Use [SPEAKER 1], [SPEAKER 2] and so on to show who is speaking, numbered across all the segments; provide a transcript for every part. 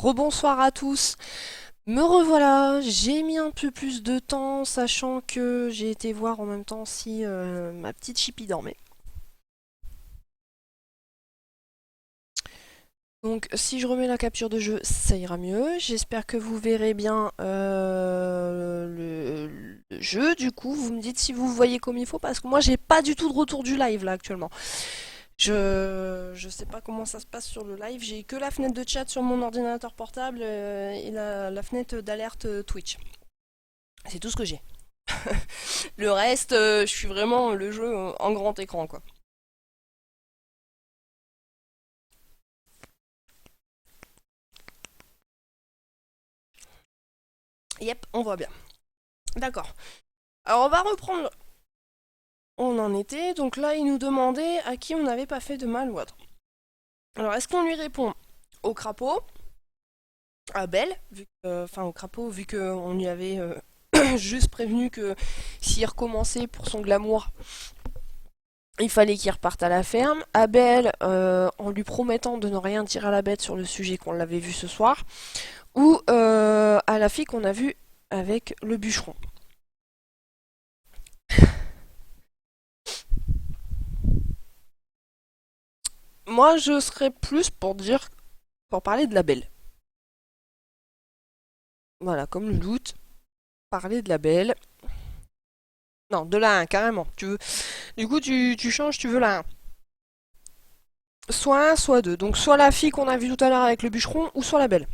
[SPEAKER 1] Rebonsoir à tous. Me revoilà. J'ai mis un peu plus de temps, sachant que j'ai été voir en même temps si ma petite Chippy dormait. Donc si je remets la capture de jeu, ça ira mieux. J'espère que vous verrez bien le jeu. Du coup, vous me dites si vous voyez comme il faut, parce que moi j'ai pas du tout de retour du live là actuellement. Je sais pas comment ça se passe sur le live. J'ai que la fenêtre de chat sur mon ordinateur portable et la fenêtre d'alerte Twitch. C'est tout ce que j'ai. Le reste, je suis vraiment le jeu en grand écran, quoi. Yep, on voit bien. D'accord. Alors, on va reprendre. On en était. Donc là, il nous demandait à qui on n'avait pas fait de mal ou autre. Alors, est-ce qu'on lui répond au crapaud, à Belle, enfin au crapaud, vu qu'on lui avait juste prévenu que s'il recommençait pour son glamour, il fallait qu'il reparte à la ferme. Abel, en lui promettant de ne rien dire à la bête sur le sujet qu'on l'avait vu ce soir. Ou à la fille qu'on a vue avec le bûcheron. Moi, je serais plus pour parler de la belle. Voilà, comme le doute, parler de la belle. Non, de la 1, carrément. Du coup, tu changes, tu veux la 1. Soit 1, soit 2. Donc, soit la fille qu'on a vue tout à l'heure avec le bûcheron, ou soit la belle.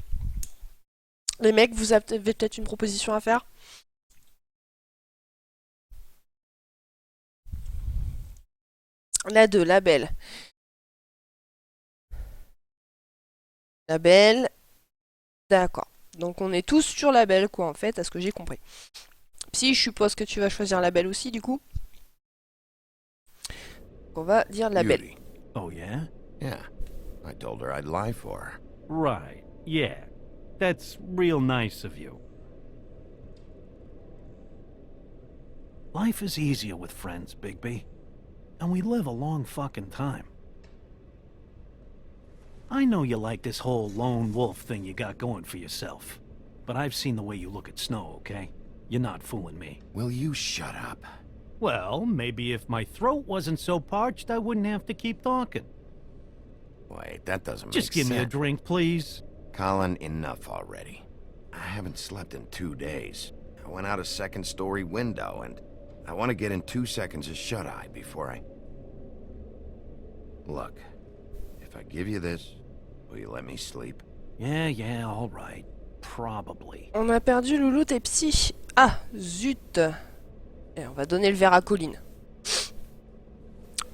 [SPEAKER 1] Les mecs, vous avez peut-être une proposition à faire? La 2, la belle. La belle. D'accord. Donc, on est tous sur la belle, quoi, en fait, à ce que j'ai compris. Si, je suppose que tu vas choisir la belle aussi, du coup. On va dire la belle.
[SPEAKER 2] Beauty.
[SPEAKER 3] Oh, yeah?
[SPEAKER 2] Yeah. I told her I'd lie for her.
[SPEAKER 3] Right. Yeah. That's real nice of you. Life is easier with friends, Bigby. And we live a long fucking time. I know you like this whole lone wolf thing you got going for yourself. But I've seen the way you look at Snow, okay? You're not fooling me.
[SPEAKER 2] Will you shut up?
[SPEAKER 3] Well, maybe if my throat wasn't so parched, I wouldn't have to keep talking.
[SPEAKER 2] Wait, that doesn't
[SPEAKER 3] Just
[SPEAKER 2] make
[SPEAKER 3] give
[SPEAKER 2] sense.
[SPEAKER 3] me a drink, please.
[SPEAKER 2] Colin, enough already. I haven't slept in 2 days. I went out a second-story window, and I want to get in 2 seconds of shut-eye before I... Look, if I give you this, will you let me sleep?
[SPEAKER 3] Yeah, all right. Probably.
[SPEAKER 1] On a perdu Louloute et Psy. Ah, zut. Et on va donner le verre à Colline.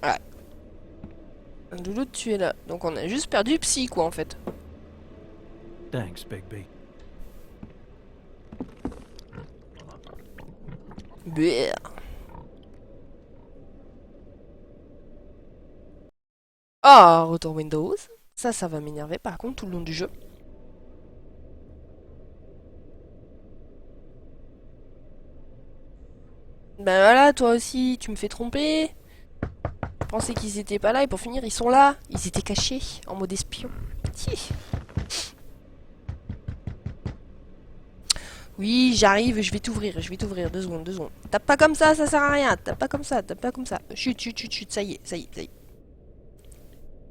[SPEAKER 1] Ouais. Louloute, tu es là. Donc on a juste perdu Psy, quoi, en fait.
[SPEAKER 3] Thanks, Bigby.
[SPEAKER 1] Bleh. Ah, retour Windows. Ça va m'énerver par contre tout le long du jeu. Ben voilà, toi aussi, tu me fais tromper. Je pensais qu'ils étaient pas là et pour finir, ils sont là. Ils étaient cachés en mode espion. Ti. Oui, j'arrive, je vais t'ouvrir, 2 secondes, 2 secondes. Tape pas comme ça sert à rien. Tape pas comme ça, tape pas comme ça. Chut, ça y est.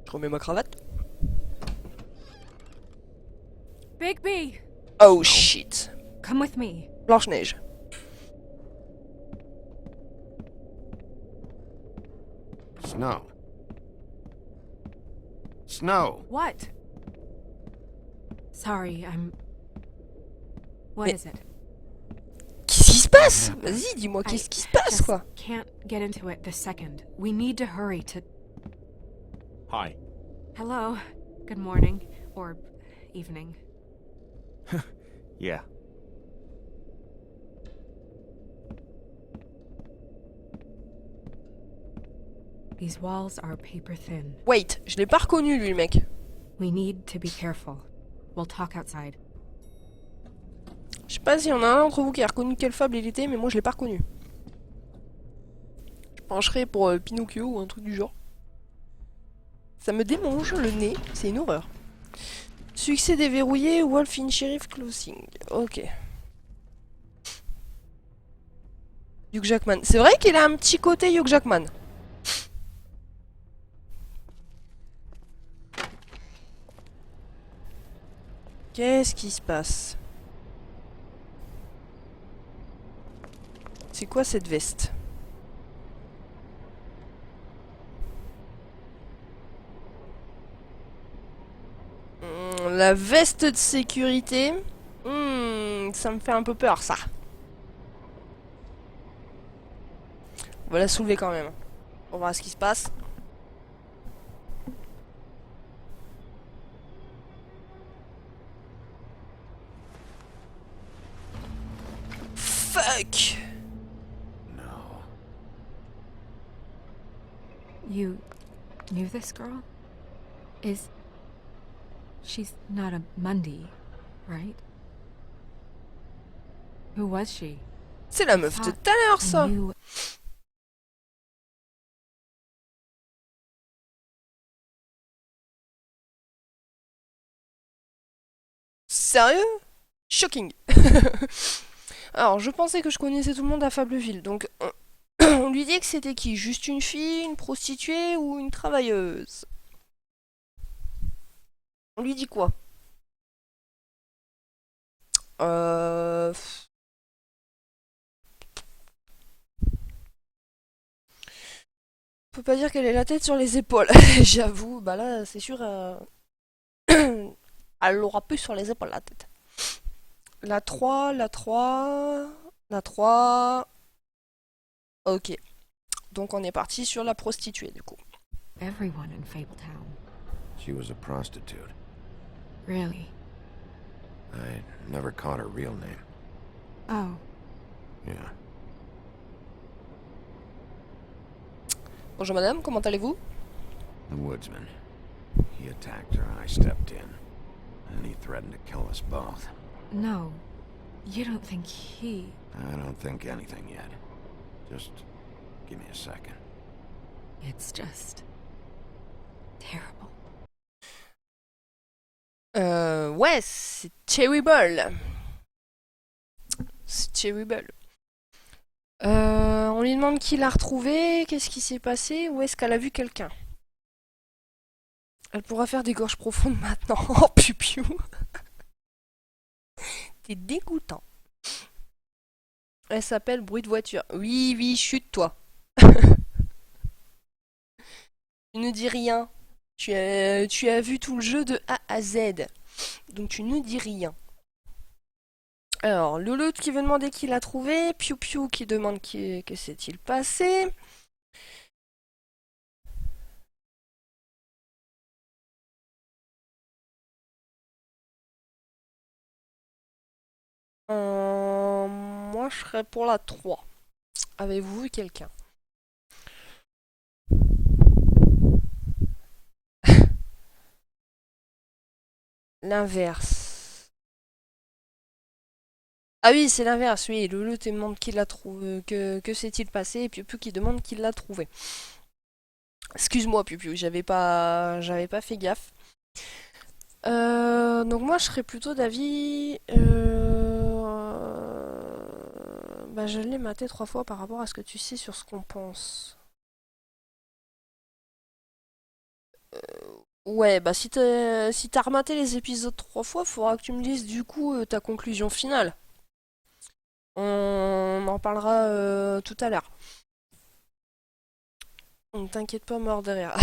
[SPEAKER 1] Je remets ma cravate.
[SPEAKER 4] Bigby,
[SPEAKER 1] Oh shit.
[SPEAKER 4] come with me.
[SPEAKER 1] Blanche-Neige.
[SPEAKER 2] Snow. Snow!
[SPEAKER 4] What? Sorry, What
[SPEAKER 1] Mais-
[SPEAKER 4] is it?
[SPEAKER 1] Qu'est-ce qui se passe? Vas-y, dis-moi, qu'est-ce qui se passe,
[SPEAKER 4] just
[SPEAKER 1] quoi?
[SPEAKER 4] can't get into it this second. We need to hurry to.
[SPEAKER 5] Hi.
[SPEAKER 4] Hello. Good morning. Or evening.
[SPEAKER 5] Yeah.
[SPEAKER 4] These walls are paper thin.
[SPEAKER 1] Wait, je l'ai pas reconnu, lui, le mec.
[SPEAKER 4] We need to be careful. We'll talk outside.
[SPEAKER 1] Je sais pas s'il y en a un d'entre vous qui a reconnu quelle fable il était, mais moi je l'ai pas reconnu. Je pencherai pour Pinocchio ou un truc du genre. Ça me démange le nez, c'est une horreur. Succès déverrouillé, Wolf in Sheriff Closing. Ok. Hugh Jackman. C'est vrai qu'il a un petit côté Hugh Jackman. Qu'est-ce qui se passe? C'est quoi cette veste? La veste de sécurité. Ça me fait un peu peur, ça. On va la soulever quand même. On va voir ce qui se passe. Fuck!
[SPEAKER 2] No.
[SPEAKER 4] You knew this girl? She's not a Mundy, right? Who was she?
[SPEAKER 1] C'est la meuf de tout à l'heure, ça!
[SPEAKER 4] I knew
[SPEAKER 1] Sérieux? Shocking! Alors, je pensais que je connaissais tout le monde à Fableville, donc on lui dit que c'était qui? Juste une fille, une prostituée ou une travailleuse? On lui dit quoi? Euh... On peut pas dire qu'elle ait la tête sur les épaules. J'avoue, bah là, c'est sûr, elle l'aura plus sur les épaules, la tête. La 3, la 3, la 3... Ok. Donc on est parti sur la prostituée, du coup.
[SPEAKER 4] everyone in Fabletown.
[SPEAKER 2] She was a prostitute.
[SPEAKER 4] Really?
[SPEAKER 2] I never caught her real name.
[SPEAKER 4] Oh,
[SPEAKER 2] Yeah.
[SPEAKER 1] Bonjour madame, comment allez-vous?
[SPEAKER 2] The woodsman. He attacked her and I stepped in. And he threatened to kill us both.
[SPEAKER 4] no. You don't think he...
[SPEAKER 2] I don't think anything yet. Just give me a second.
[SPEAKER 4] It's just... terrible.
[SPEAKER 1] Ouais, c'est terrible. C'est terrible. On lui demande qui l'a retrouvé, qu'est-ce qui s'est passé, où est-ce qu'elle a vu quelqu'un. Elle pourra faire des gorges profondes maintenant. Oh, piou-piou. T'es dégoûtant. Elle s'appelle Bruit de voiture. Oui, oui, chute, toi. Tu ne dis rien. Tu as vu tout le jeu de A à Z. Donc tu ne dis rien. Alors, Lulu qui veut demander qui l'a trouvé. Piu Piu qui demande que s'est-il passé. Moi, je serais pour la 3. Avez-vous vu quelqu'un? L'inverse. Ah oui, c'est l'inverse, oui. Lulu te demande qui l'a trouvé, que s'est-il passé, et Piu Piu qui demande qui l'a trouvé. Excuse-moi, Piu Piu, j'avais pas fait gaffe. Donc moi, je serais plutôt d'avis... Bah, je l'ai maté 3 fois par rapport à ce que tu sais sur ce qu'on pense. Ouais, bah si t'as rematé les épisodes 3 fois, faudra que tu me dises du coup ta conclusion finale. On en parlera tout à l'heure. Ne t'inquiète pas, mort de rire.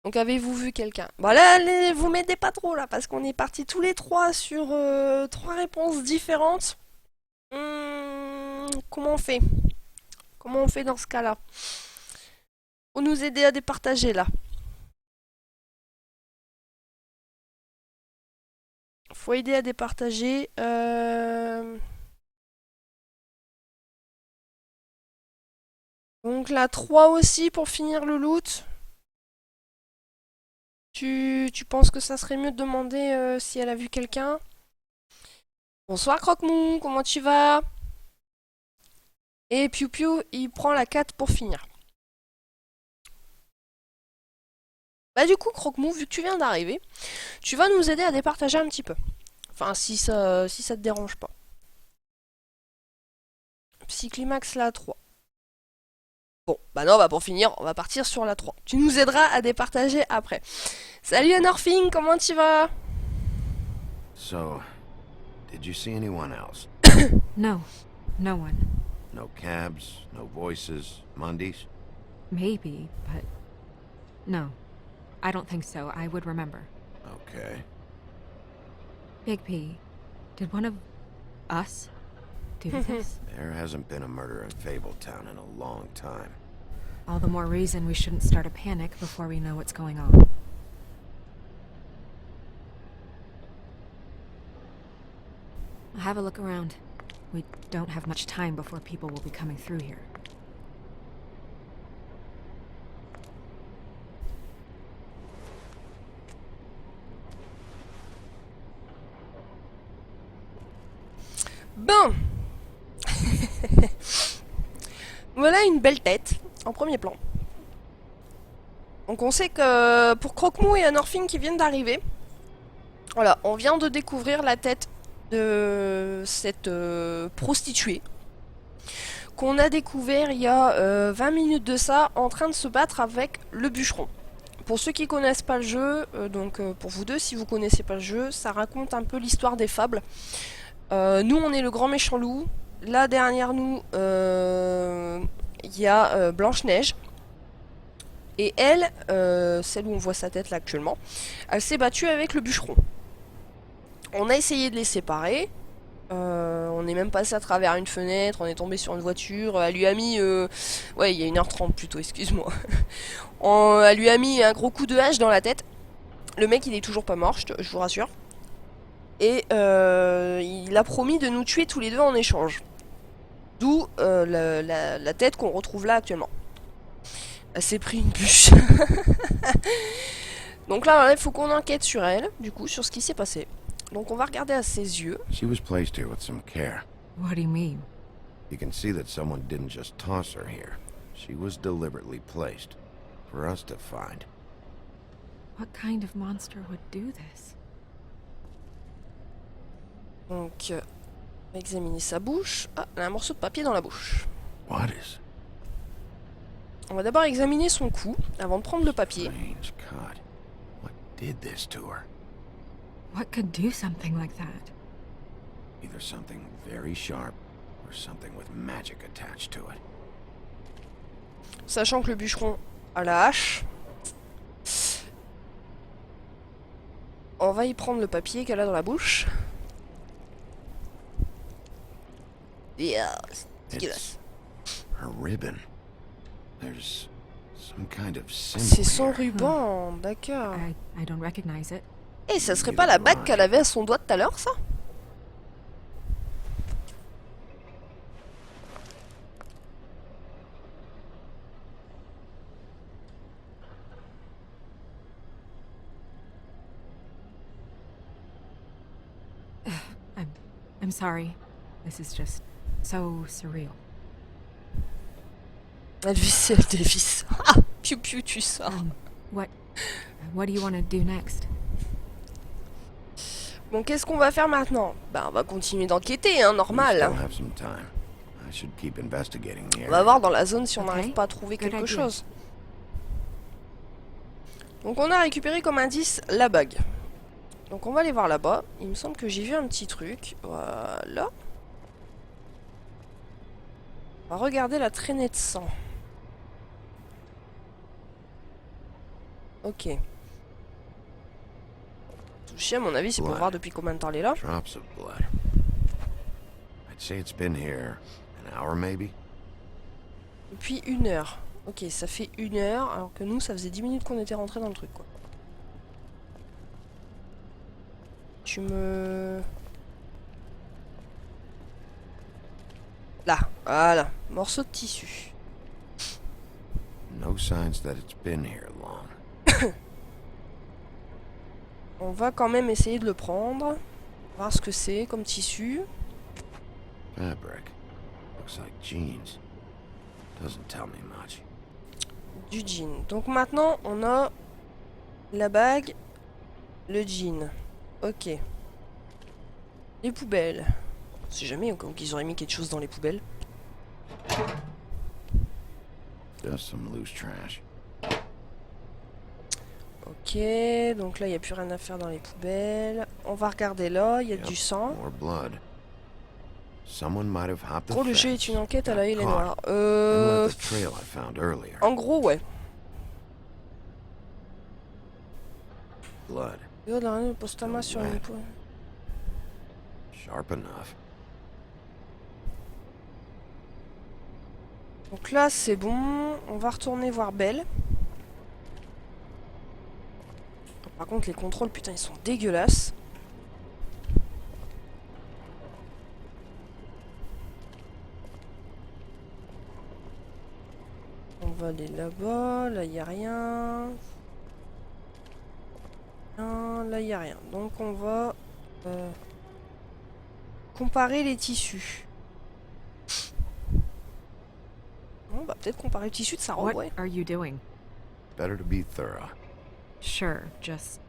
[SPEAKER 1] Donc avez-vous vu quelqu'un? Bah là, vous m'aidez pas trop là, parce qu'on est partis tous les trois sur 3 réponses différentes. Comment on fait? Comment on fait dans ce cas-là? Faut nous aider à départager là. Faut aider à départager. Donc la 3 aussi pour finir le loot. Tu penses que ça serait mieux de demander si elle a vu quelqu'un? Bonsoir Croque-Mou, comment tu vas? Et Piu Piu, il prend la 4 pour finir. Bah du coup, Croque-Mou, vu que tu viens d'arriver, tu vas nous aider à départager un petit peu. Enfin, si ça te dérange pas. Psyclimax la 3. Bon, bah non, bah pour finir, on va partir sur la 3. Tu nous aideras à départager après. Salut Anorfing, comment tu vas?
[SPEAKER 2] So, did you see anyone else?
[SPEAKER 4] No. No one.
[SPEAKER 2] No cabs, no voices, Mundies?
[SPEAKER 4] Maybe, but... No. I don't think so. I would remember.
[SPEAKER 2] Okay.
[SPEAKER 4] Big P, did one of... us do this?
[SPEAKER 2] There hasn't been a murder in Fabletown in a long time.
[SPEAKER 4] All the more reason we shouldn't start a panic before we know what's going on. Have a look around. We don't have much time before people will be coming through here.
[SPEAKER 1] Bon. Voilà une belle tête, en premier plan. Donc on sait que pour Croque-Mou et Anorfing qui viennent d'arriver, voilà, on vient de découvrir la tête de cette prostituée qu'on a découvert il y a 20 minutes de ça en train de se battre avec le bûcheron. Pour ceux qui connaissent pas le jeu, donc pour vous deux si vous connaissez pas le jeu, ça raconte un peu l'histoire des fables. Nous on est le grand méchant loup, là derrière nous il y a Blanche-Neige. Et elle, celle où on voit sa tête là actuellement, elle s'est battue avec le bûcheron. On a essayé de les séparer. On est même passé à travers une fenêtre, on est tombé sur une voiture. Elle lui a mis... ouais, il y a 1h30 plutôt, excuse-moi. Elle lui a mis un gros coup de hache dans la tête. Le mec, il est toujours pas mort, je vous rassure. Et il a promis de nous tuer tous les deux en échange. D'où la tête qu'on retrouve là actuellement. Elle s'est pris une bûche. Donc là, il faut qu'on enquête sur elle, du coup, sur ce qui s'est passé. Donc on va regarder à ses yeux.
[SPEAKER 2] She was placed here with some care.
[SPEAKER 4] What do you mean?
[SPEAKER 2] You can see that someone didn't just toss her here. She was deliberately placed for us to find.
[SPEAKER 4] What kind of monster would do this?
[SPEAKER 1] Donc, on va examiner sa bouche. Ah, elle a un morceau de papier dans la bouche.
[SPEAKER 2] What is
[SPEAKER 1] On va d'abord examiner son cou, avant de prendre le papier.
[SPEAKER 2] strange cut? What did this to her?
[SPEAKER 4] What could do something like that?
[SPEAKER 2] Either something very sharp or something with magic attached to it.
[SPEAKER 1] Sachant que le bûcheron a la hache. On va y prendre le papier qu'elle a dans la bouche. Yeah, c'est dégueulasse.
[SPEAKER 2] Her ribbon. There's some kind of symbol
[SPEAKER 1] C'est son
[SPEAKER 2] here.
[SPEAKER 1] ruban, d'accord.
[SPEAKER 4] I don't recognize it.
[SPEAKER 1] Et ça serait pas la bague qu'elle avait à son doigt tout à l'heure, ça?
[SPEAKER 4] I'm sorry. This is just so surreal.
[SPEAKER 1] Elle visse, elle dévisse. Ah, piou piou, tu sors.
[SPEAKER 4] What do you want to do next?
[SPEAKER 1] Bon, qu'est-ce qu'on va faire maintenant? Bah, on va continuer d'enquêter, hein,
[SPEAKER 2] We
[SPEAKER 1] normal.
[SPEAKER 2] still have some time. I should keep investigating the
[SPEAKER 1] On va
[SPEAKER 2] area.
[SPEAKER 1] voir dans la zone si on
[SPEAKER 4] Ok.
[SPEAKER 1] n'arrive pas à trouver
[SPEAKER 4] Good
[SPEAKER 1] quelque
[SPEAKER 4] idea.
[SPEAKER 1] chose. Donc on a récupéré comme indice la bague. Donc on va aller voir là-bas. Il me semble que j'ai vu un petit truc. Voilà. On va regarder la traînée de sang. Ok. Touché, à mon avis, c'est pour
[SPEAKER 2] Blood.
[SPEAKER 1] voir depuis combien de temps elle est là.
[SPEAKER 2] Drops of blood. I'd say it's been here an hour maybe.
[SPEAKER 1] Depuis 1 heure. Ok, ça fait 1 heure, alors que nous, ça faisait 10 minutes qu'on était rentré dans le truc, quoi. Tu me... Là, voilà. Morceau de tissu.
[SPEAKER 2] No signs that it's been here long.
[SPEAKER 1] On va quand même essayer de le prendre. Voir ce que c'est comme tissu.
[SPEAKER 2] Fabric. Looks like jeans. Doesn't tell me much.
[SPEAKER 1] Du jean. Donc maintenant, on a La bague. Le jean. Ok. Les poubelles. On sait jamais qu'ils auraient mis quelque chose dans les poubelles.
[SPEAKER 2] Just some loose trash.
[SPEAKER 1] Ok, donc là il n'y a plus rien à faire dans les poubelles. On va regarder là, il y a du sang.
[SPEAKER 2] More blood. Someone might have hopped the
[SPEAKER 1] Gros, le jeu
[SPEAKER 2] fence,
[SPEAKER 1] est une enquête à
[SPEAKER 2] got
[SPEAKER 1] la haie
[SPEAKER 2] caught,
[SPEAKER 1] noire.
[SPEAKER 2] and left the trail I found earlier.
[SPEAKER 1] En gros, ouais.
[SPEAKER 2] Blood.
[SPEAKER 1] Yo, de la reine pose ta main sur une poêle.
[SPEAKER 2] Sharp enough.
[SPEAKER 1] Donc là c'est bon, on va retourner voir Belle. Par contre les contrôles, putain, ils sont dégueulasses. On va aller là-bas, là il n'y a rien. Non, là il n'y a rien. Donc on va comparer les tissus. On va peut-être comparer le tissu de sa robe,
[SPEAKER 4] What
[SPEAKER 1] ouais.
[SPEAKER 4] are you doing?
[SPEAKER 2] Better to be thorough.
[SPEAKER 4] Sure, just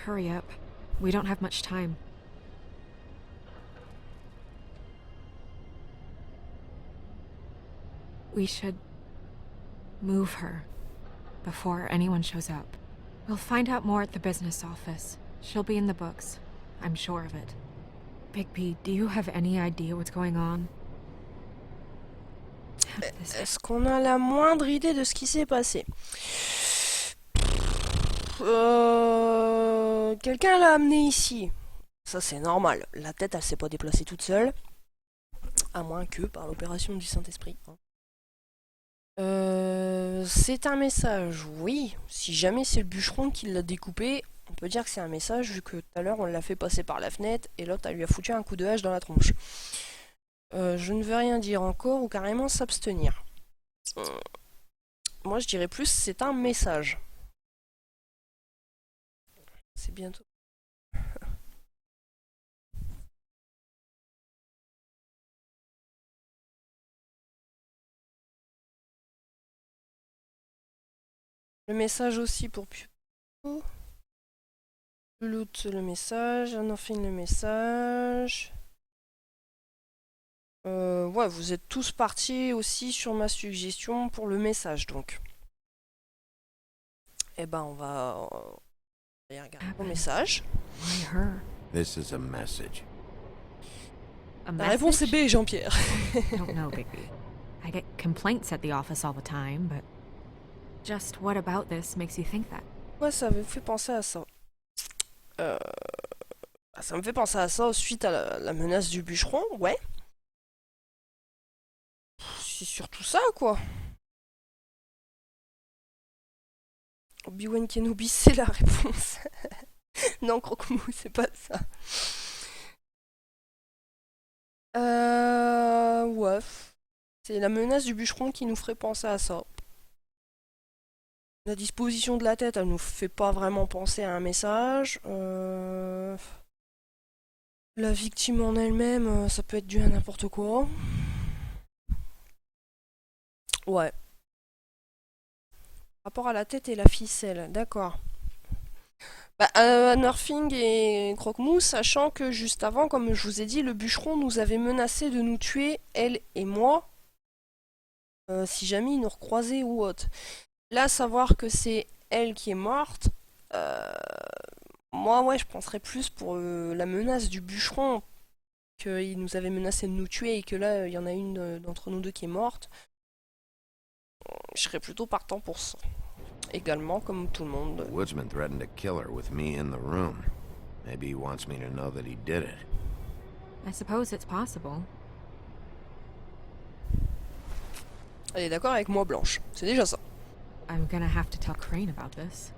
[SPEAKER 4] hurry up. We don't have much time. We should move her before anyone shows up. We'll find out more at the business office. She'll be in the books. I'm sure of it. Bigby, do you have any idea what's going on?
[SPEAKER 1] Est-ce qu'on a la moindre idée de ce qui s'est passé? Quelqu'un l'a amenée ici. Ça c'est normal. La tête elle s'est pas déplacée toute seule. À moins que par l'opération du Saint-Esprit. C'est un message, oui. Si jamais c'est le bûcheron qui l'a découpé, on peut dire que c'est un message vu que tout à l'heure on l'a fait passer par la fenêtre et l'autre elle lui a foutu un coup de hache dans la tronche. Je ne veux rien dire encore ou carrément s'abstenir. Moi je dirais plus c'est un message. C'est bientôt. Le message aussi pour Pupo. Loot le message, Anorfine le message. Ouais, vous êtes tous partis aussi sur ma suggestion pour le message donc. Eh ben on va aller regarder le message.
[SPEAKER 4] Why her?
[SPEAKER 2] This is a message.
[SPEAKER 4] A
[SPEAKER 1] La réponse est
[SPEAKER 4] message?
[SPEAKER 1] B, Jean-Pierre.
[SPEAKER 4] I don't know, Bigby. I get complaints at the office all the time, but just what about this makes you think that?
[SPEAKER 1] Ouais, ça me fait penser à ça. Ça me fait penser à ça suite à la menace du bûcheron, ouais. C'est surtout ça, quoi. Obi-Wan Kenobi, c'est la réponse. Non, Croque-Mou, c'est pas ça. Ouais. C'est la menace du bûcheron qui nous ferait penser à ça. La disposition de la tête, elle nous fait pas vraiment penser à un message. La victime en elle-même, ça peut être dû à n'importe quoi. Ouais. Rapport à la tête et la ficelle, d'accord. Bah, Nerfing et Croque-Mou, sachant que juste avant, comme je vous ai dit, le bûcheron nous avait menacé de nous tuer, elle et moi, si jamais il nous recroisait ou autre. Là, savoir que c'est elle qui est morte, moi, ouais, je penserais plus pour la menace du bûcheron, qu'il nous avait menacé de nous tuer et que là, il y en a une d'entre nous deux qui est morte. Je serais plutôt partant pour ça. Également, comme tout le monde.
[SPEAKER 2] The woodsman threatened to kill her with me in the room. Maybe he wants me to know that he did it.
[SPEAKER 4] I suppose it's possible.
[SPEAKER 1] Elle est d'accord avec moi, Blanche. C'est déjà ça.
[SPEAKER 4] I'm gonna have to tell Crane about this.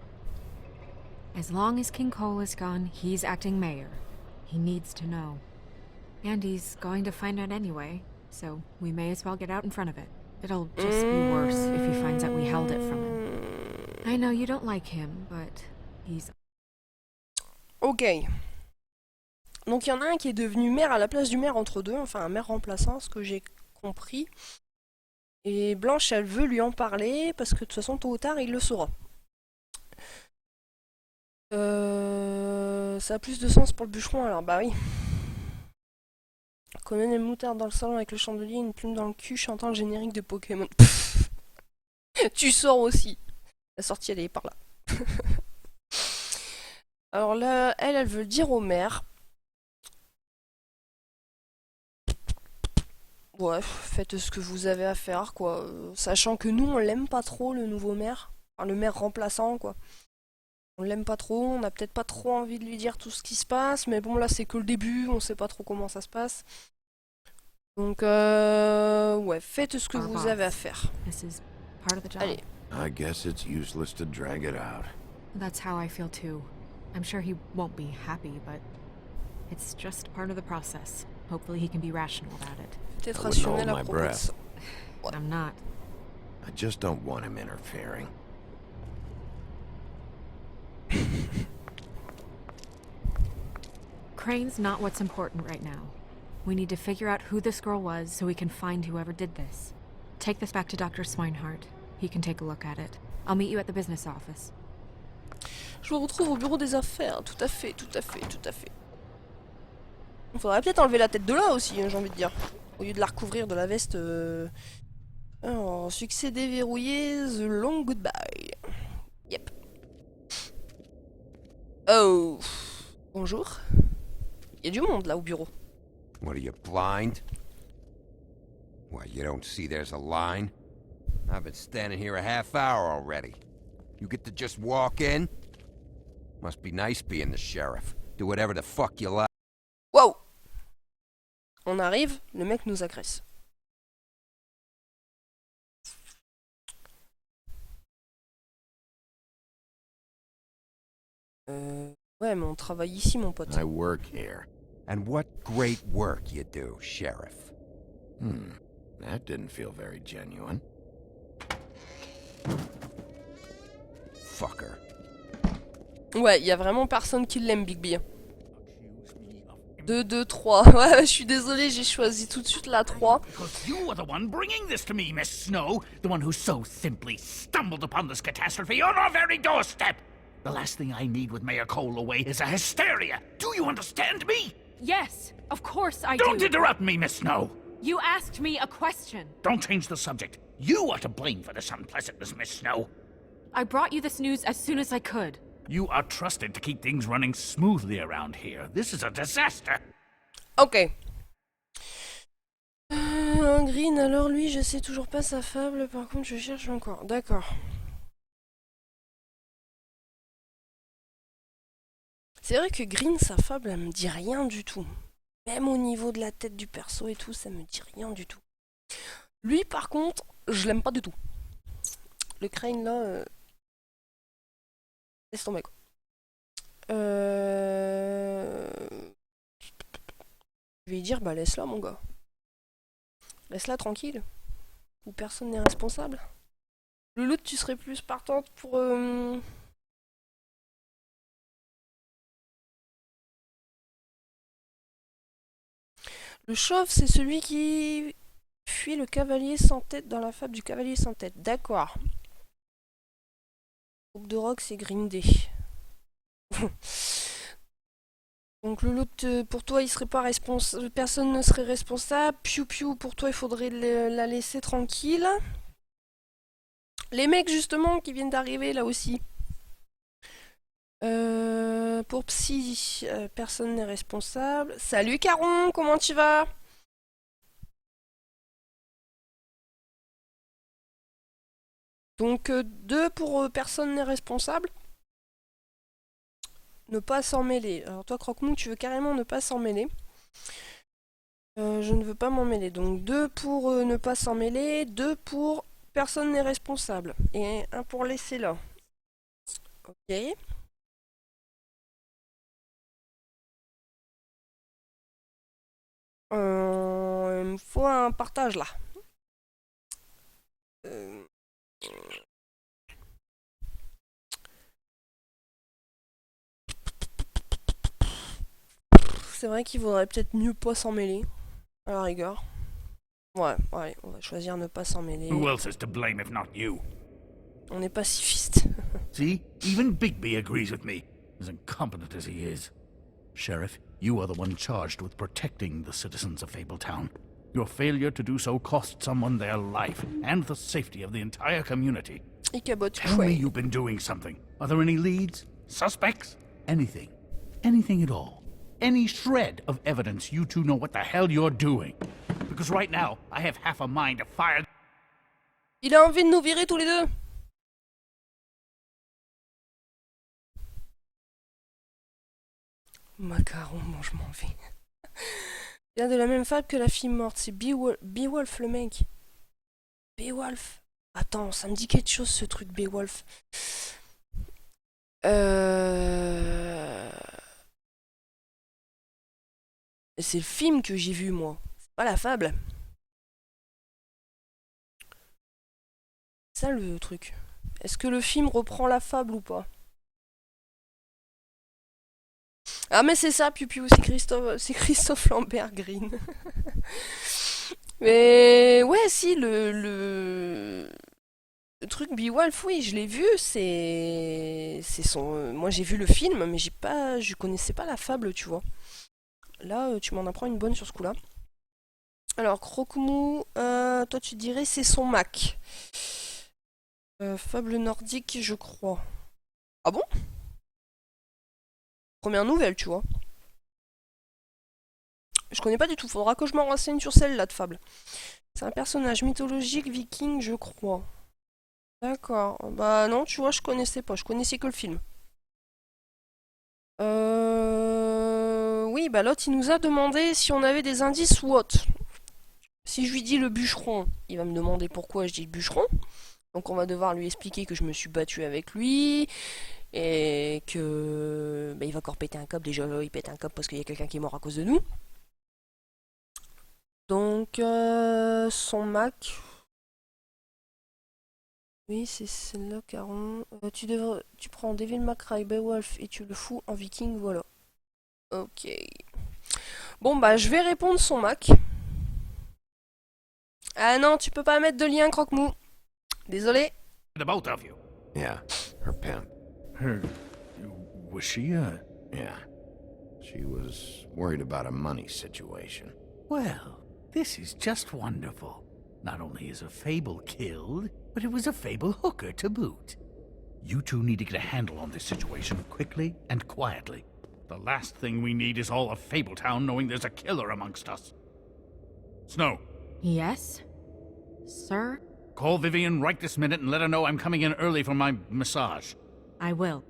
[SPEAKER 4] As long as King Cole is gone, he's acting mayor. He needs to know. And he's going to find out anyway, so we may as well get out in front of it. It'll just be worse if he finds out we held it from him. I know you don't like him, but he's...
[SPEAKER 1] Ok. Donc il y en a un qui est devenu maire à la place du maire entre deux, enfin un maire remplaçant, ce que j'ai compris. Et Blanche, elle veut lui en parler, parce que de toute façon, tôt ou tard, il le saura. Ça a plus de sens pour le bûcheron alors, bah oui. Colonel Moutarde dans le salon avec le chandelier, une plume dans le cul, chantant le générique de Pokémon. Tu sors aussi. La sortie elle est par là. Alors là, elle veut le dire au maire. Ouais, faites ce que vous avez à faire, quoi. Sachant que nous, on l'aime pas trop, le nouveau maire. Enfin, le maire remplaçant, quoi. On l'aime pas trop, on a peut-être pas trop envie de lui dire tout ce qui se passe, mais bon, là, c'est que le début, on sait pas trop comment ça se passe. Donc, ouais, faites ce que
[SPEAKER 4] Our
[SPEAKER 1] vous avez à
[SPEAKER 4] boss.
[SPEAKER 1] faire.
[SPEAKER 4] This is part of the job.
[SPEAKER 1] Allez.
[SPEAKER 2] I guess it's useless to drag it out.
[SPEAKER 4] That's how I feel too. I'm sure he won't be happy, but it's just part of the process. Hopefully he can be rational about it.
[SPEAKER 1] Peut-être
[SPEAKER 2] I wouldn't
[SPEAKER 1] rationnel
[SPEAKER 2] hold
[SPEAKER 1] à
[SPEAKER 2] my
[SPEAKER 1] propos de
[SPEAKER 2] breath.
[SPEAKER 1] ça.
[SPEAKER 4] I'm not.
[SPEAKER 2] I just don't want him interfering.
[SPEAKER 4] Crane's not what's important right now. We need to figure out who this girl was so we can find whoever did this. Take this back to Dr. Swinehart. He can take a look at it. I'll meet you at the business office.
[SPEAKER 1] Je vous retrouve au bureau des affaires, tout à fait, tout à fait, tout à fait. Il faudrait peut-être enlever la tête de là aussi, hein, j'ai envie de dire. Au lieu de la recouvrir de la veste. Alors, succès déverrouillé, The Long Goodbye. Yep. Oh. Bonjour. Il y a du monde là au bureau.
[SPEAKER 6] What are you, blind? What, you don't see there's a line? I've been standing here a half hour already. You get to just walk in? Must be nice being the sheriff. Do whatever the fuck you like.
[SPEAKER 1] Wow. On arrive, le mec nous agresse. Ouais, mais on travaille ici, mon pote.
[SPEAKER 2] I work here.
[SPEAKER 6] And what great work you do, sheriff.
[SPEAKER 2] That didn't feel very genuine.
[SPEAKER 6] Fucker.
[SPEAKER 1] Ouais, il y a vraiment personne qui l'aime, Bigby. 2, 2, 3. Ouais, je suis désolée, j'ai choisi tout de suite la 3.
[SPEAKER 7] Because you are the one bringing this to me, Miss Snow. The one who so simply stumbled upon this catastrophe on our very doorstep. The last thing I need with Mayor Cole away is a hysteria. Do you understand me?
[SPEAKER 4] Yes, of course I
[SPEAKER 7] Don't
[SPEAKER 4] do.
[SPEAKER 7] interrupt me, Miss Snow.
[SPEAKER 4] You asked me a question.
[SPEAKER 7] Don't change the subject. You are to blame for this unpleasantness, Miss Snow.
[SPEAKER 4] I brought you this news as soon as I could.
[SPEAKER 7] You are trusted to keep things running smoothly around here. This is a disaster.
[SPEAKER 1] Ok. Green, alors lui, je sais toujours pas sa fable, par contre je cherche encore. D'accord. C'est vrai que Green, sa fable, elle me dit rien du tout. Même au niveau de la tête du perso et tout, ça me dit rien du tout. Lui, par contre, je l'aime pas du tout. Le Crane, là... Laisse tomber, quoi. Je vais lui dire, bah laisse-la, mon gars. Laisse-la tranquille. Où personne n'est responsable. Louloute, tu serais plus partante pour... Le chauve, c'est celui qui fuit le cavalier sans tête dans la fable du cavalier sans tête. D'accord. Groupe de rock, c'est Green Day. Donc le lot, pour toi, il serait pas responsable. Personne ne serait responsable. Piu piu, pour toi, il faudrait la laisser tranquille. Les mecs, justement, qui viennent d'arriver, là aussi. Pour Psy, personne n'est responsable. Salut Caron, comment tu vas? Donc 2 pour personne n'est responsable. Ne pas s'en mêler. Alors toi Croque-Mou, tu veux carrément ne pas s'en mêler. Je ne veux pas m'en mêler. Donc 2 pour ne pas s'en mêler, 2 pour personne n'est responsable. Et 1 pour laisser là. Ok. Il me faut un partage là. C'est vrai qu'il vaudrait peut-être mieux pas s'en mêler, à la rigueur. Ouais, allez, on va choisir ne pas s'en mêler.
[SPEAKER 7] Who else is to blame if not you?
[SPEAKER 1] On est pacifiste.
[SPEAKER 7] See? Even Bigby agrees with me, as incompetent as he is. Sheriff, you are the one charged with protecting the citizens of Fabletown. Your failure to do so cost someone their life and the safety of the entire community.
[SPEAKER 1] Il cabote.
[SPEAKER 7] Tell me you've been doing something. Are there any leads? Suspects? Anything. Anything at all. Any shred of evidence you two know what the hell you're doing. Because right now, I have half a mind to fire...
[SPEAKER 1] Il a envie de nous virer tous les deux. Macaron, bon, je m'en vais. Il a de la même fable que la fille morte. C'est Beowulf le mec. Beowulf. Attends, ça me dit quelque chose ce truc Beowulf. C'est le film que j'ai vu moi. C'est pas la fable. C'est ça le truc. Est-ce que le film reprend la fable ou pas? Ah mais c'est ça, Piu-Piu, c'est Christophe Lambert Green. Mais ouais, si, le truc Beowulf, oui, je l'ai vu, c'est son... moi j'ai vu le film, mais je connaissais pas la fable, tu vois. Là, tu m'en apprends une bonne sur ce coup-là. Alors, Croque-Mou, toi tu dirais c'est son Mac. Fable nordique, je crois. Ah bon? Première nouvelle, tu vois. Je connais pas du tout, faudra que je m'en renseigne sur celle-là de fable. C'est un personnage mythologique viking, je crois. D'accord. Bah non, tu vois, je connaissais pas, je connaissais que le film. Oui, bah l'autre, il nous a demandé si on avait des indices ou autre. Si je lui dis le bûcheron, il va me demander pourquoi je dis le bûcheron. Donc on va devoir lui expliquer que je me suis battu avec lui et que bah, il va encore péter un câble. Déjà là, il pète un câble parce qu'il y a quelqu'un qui est mort à cause de nous. Donc son Mac. Oui, c'est celle-là, Caron. Tu prends Devil May Cry, Beowulf et tu le fous en viking, voilà. Ok. Bon bah je vais répondre son Mac. Ah non, tu peux pas mettre de lien, Croque-Mou. Désolé.
[SPEAKER 7] The both of you.
[SPEAKER 2] Yeah, her pimp.
[SPEAKER 7] Her... Was she,
[SPEAKER 2] Yeah. She was worried about a money situation.
[SPEAKER 7] Well, this is just wonderful. Not only is a Fable killed, but it was a Fable hooker to boot. You two need to get a handle on this situation quickly and quietly. The last thing we need is all of Fabletown knowing there's a killer amongst us. Snow,
[SPEAKER 4] Yes? Sir?
[SPEAKER 7] call Vivian right this minute and let her know I'm coming in early for my massage.
[SPEAKER 4] I will.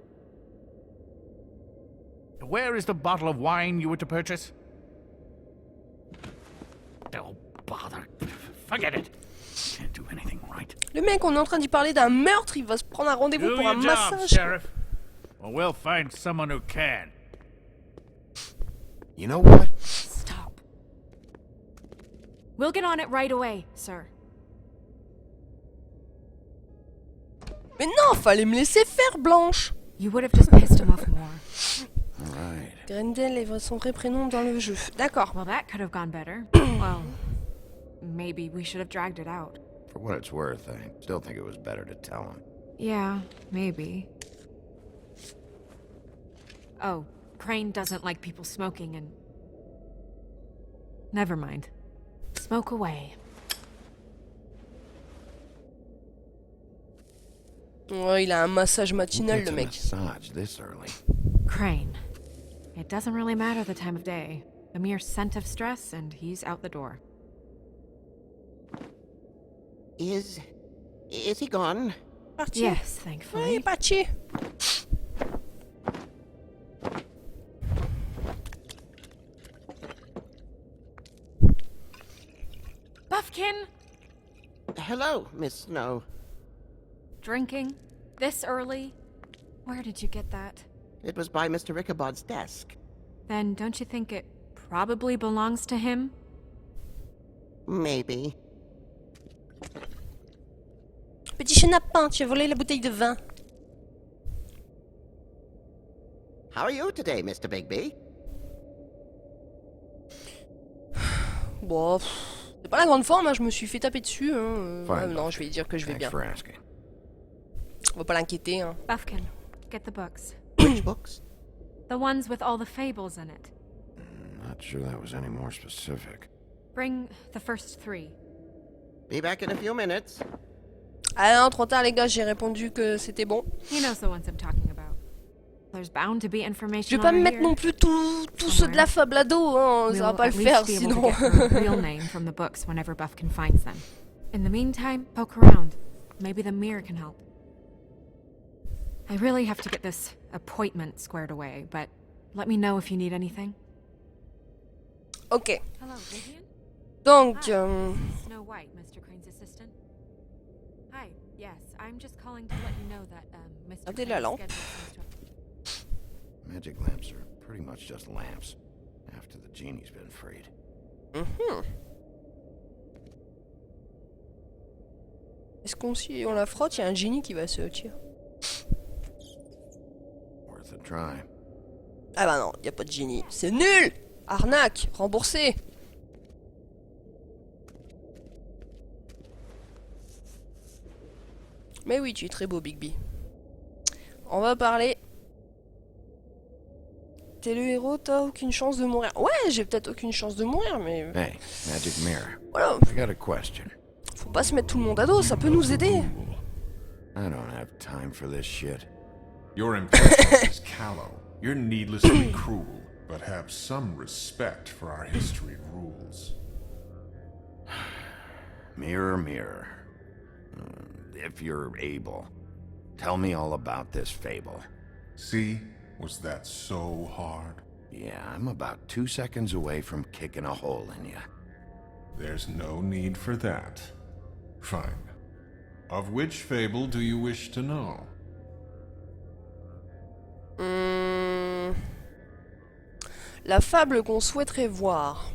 [SPEAKER 7] Where is the bottle of wine you were to purchase? Oh, bother. Forget it. Can't do anything right.
[SPEAKER 1] Le mec, on est en train d'y parler d'un meurtre, il va se prendre un rendez-vous
[SPEAKER 7] Do
[SPEAKER 1] pour un
[SPEAKER 7] your job,
[SPEAKER 1] massage.
[SPEAKER 7] Sheriff. Or we'll find someone who can.
[SPEAKER 2] You know what?
[SPEAKER 4] Stop. We'll get on it right away, sir.
[SPEAKER 1] Mais non, fallait me laisser faire, Blanche.
[SPEAKER 4] You would have just pissed him off more.
[SPEAKER 2] Right.
[SPEAKER 1] Grendel est son vrai prénom dans le jeu. D'accord.
[SPEAKER 4] Well, that could have gone better. Well, maybe we should have dragged it out.
[SPEAKER 2] For what it's worth, I still think it was better to tell him.
[SPEAKER 4] Yeah, maybe. Oh, Crane doesn't like people smoking and... Never mind. Smoke away.
[SPEAKER 1] Ouais, il a un massage
[SPEAKER 2] Who
[SPEAKER 1] matinal,
[SPEAKER 2] gets
[SPEAKER 1] le
[SPEAKER 2] a
[SPEAKER 1] mec.
[SPEAKER 2] massage this early?
[SPEAKER 4] Crane. It doesn't really matter the time of day. A mere scent of stress and he's out the door.
[SPEAKER 8] Is he gone?
[SPEAKER 1] Parti.
[SPEAKER 4] Yes,
[SPEAKER 1] Ouais, il est
[SPEAKER 4] thankfully.
[SPEAKER 1] parti.
[SPEAKER 4] Buffkin!
[SPEAKER 8] Hello, Miss Snow.
[SPEAKER 4] Drinking? This early? Where did you get that?
[SPEAKER 8] It was by Mr. Ichabod's desk.
[SPEAKER 4] Then don't you think it probably belongs to him?
[SPEAKER 8] Maybe.
[SPEAKER 1] Petit chenapan, tu as volé la bouteille de vin.
[SPEAKER 8] How are you today, Mr. Bigby?
[SPEAKER 1] Bon, c'est pas la grande forme, hein, je me suis fait taper dessus. Hein.
[SPEAKER 2] Fine.
[SPEAKER 1] Non, je vais lui dire que je vais
[SPEAKER 2] Thanks
[SPEAKER 1] bien.
[SPEAKER 2] for asking.
[SPEAKER 1] On va pas l'inquiéter. Hein.
[SPEAKER 4] Buffkin, get the books.
[SPEAKER 8] Which books?
[SPEAKER 4] The ones with all the fables in it.
[SPEAKER 2] Not sure that was any more specific.
[SPEAKER 4] Bring the first 3.
[SPEAKER 8] Be back in a few minutes.
[SPEAKER 1] Ah non, trop tard les gars, j'ai répondu que c'était bon.
[SPEAKER 4] He knows the ones I'm talking about. There's bound to be
[SPEAKER 1] Je
[SPEAKER 4] information
[SPEAKER 1] vais pas me
[SPEAKER 4] over
[SPEAKER 1] mettre
[SPEAKER 4] here.
[SPEAKER 1] non plus tous ceux de la fable ado, hein, ça va
[SPEAKER 4] We'll
[SPEAKER 1] pas
[SPEAKER 4] at
[SPEAKER 1] le
[SPEAKER 4] least
[SPEAKER 1] faire
[SPEAKER 4] be able to
[SPEAKER 1] sinon.
[SPEAKER 4] get her real name from the books whenever Buffkin finds them. In the meantime, poke around. Maybe the mirror can help. I really have to get this appointment squared away, but let me know if you need anything.
[SPEAKER 1] Ok,
[SPEAKER 4] Hello, Vivian?
[SPEAKER 1] donc...
[SPEAKER 4] Snow White, Mr. Crane's assistant. Hi, yes, I'm just calling to let you know that, Mr.
[SPEAKER 1] Regardez la lampe.
[SPEAKER 2] Magic lamps are pretty much just lamps, after the genie's been freed.
[SPEAKER 1] Est-ce qu'on si on la frotte, il y a un génie qui va se tirer.
[SPEAKER 2] Worth a try.
[SPEAKER 1] Ah bah non, il y a pas de génie. C'est nul. Arnaque, remboursé. Mais oui, tu es très beau, Bigby. On va parler. T'es le héros, t'as aucune chance de mourir. Ouais, j'ai peut-être aucune chance de mourir, mais...
[SPEAKER 2] Hey, Magic Mirror,
[SPEAKER 1] Voilà,
[SPEAKER 2] I got a question.
[SPEAKER 1] faut pas se mettre tout le monde à dos, ça peut nous aider.
[SPEAKER 2] I don't have time for this shit.
[SPEAKER 9] Your impatience is callow. You're needlessly cruel, but have some respect for our history rules.
[SPEAKER 2] Mirror, mirror. If you're able, tell me all about this fable.
[SPEAKER 9] See? Was that so hard?
[SPEAKER 2] Yeah, I'm about 2 seconds away from kicking a hole in you.
[SPEAKER 9] There's no need for that. Fine. Of which fable do you wish to know?
[SPEAKER 1] La fable qu'on souhaiterait voir.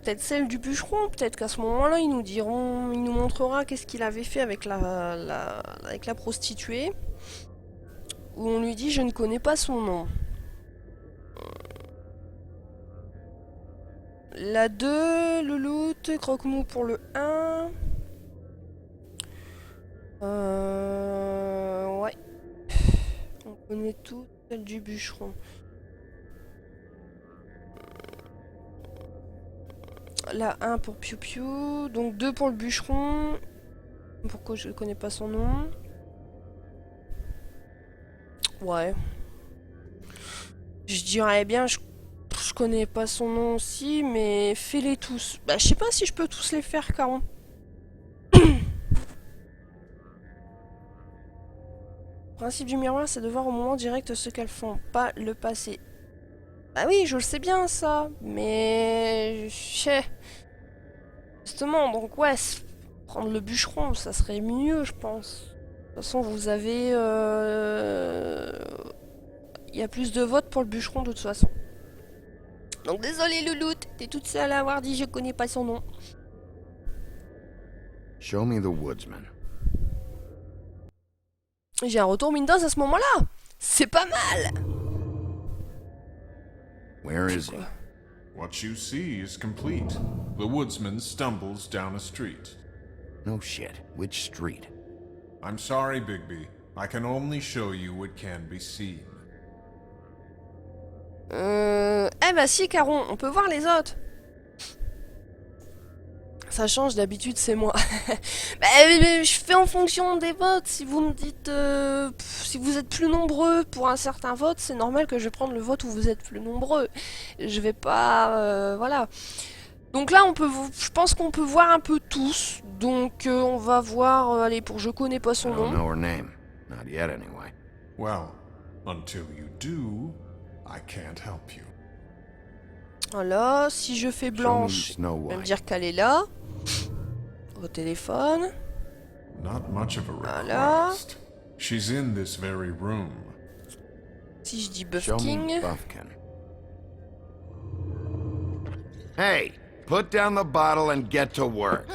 [SPEAKER 1] Peut-être celle du bûcheron, peut-être qu'à ce moment-là, il nous montrera qu'est-ce qu'il avait fait avec avec la prostituée. Où on lui dit, je ne connais pas son nom. La 2, le loot, croque-mou pour le 1. Ouais. On connaît tout, celle du bûcheron. La 1 pour Piu Piu, donc 2 pour le bûcheron. Pourquoi je ne connais pas son nom? Ouais. Je dirais bien, je connais pas son nom aussi, mais fais-les tous. Bah, je sais pas si je peux tous les faire, Caron. Le principe du miroir, c'est de voir au moment direct ce qu'elles font, pas le passé. Bah oui, je le sais bien, ça, mais... Justement, donc ouais, prendre le bûcheron, ça serait mieux, je pense. De toute façon, vous avez... Il y a plus de votes pour le bûcheron, de toute façon. Donc désolé, Louloute, t'es toute seule à avoir dit je connais pas son nom.
[SPEAKER 2] Show me the woodsman.
[SPEAKER 1] J'ai un retour Windows à ce moment-là. C'est pas mal.
[SPEAKER 2] Where is he?
[SPEAKER 9] What you see is complete. The woodsman stumbles down a street.
[SPEAKER 2] No shit. Which street?
[SPEAKER 9] I'm sorry, Bigby. I can only show you what can be seen.
[SPEAKER 1] Eh bah si, Caron, on peut voir les autres. Ça change, d'habitude c'est moi. Bah, je fais en fonction des votes. Si vous me dites... si vous êtes plus nombreux pour un certain vote, c'est normal que je vais prendre le vote où vous êtes plus nombreux. Je vais pas... voilà. Donc là, je pense qu'on peut voir un peu tous. Donc on va voir... allez, pour je connais pas
[SPEAKER 2] I
[SPEAKER 1] son
[SPEAKER 2] don't
[SPEAKER 1] nom.
[SPEAKER 2] know her name. Not yet, anyway.
[SPEAKER 9] Well, until you do, I can't help you.
[SPEAKER 1] Voilà, si je fais
[SPEAKER 2] Show me
[SPEAKER 1] blanche,
[SPEAKER 2] Snow
[SPEAKER 1] on va me
[SPEAKER 2] White.
[SPEAKER 1] dire qu'elle est là. Au téléphone.
[SPEAKER 9] Not much of a
[SPEAKER 1] Voilà.
[SPEAKER 9] request. She's in this very room.
[SPEAKER 1] Si je dis
[SPEAKER 2] Show me
[SPEAKER 1] Buffking.
[SPEAKER 2] Buffkin. Hey, put down the bottle and get to work.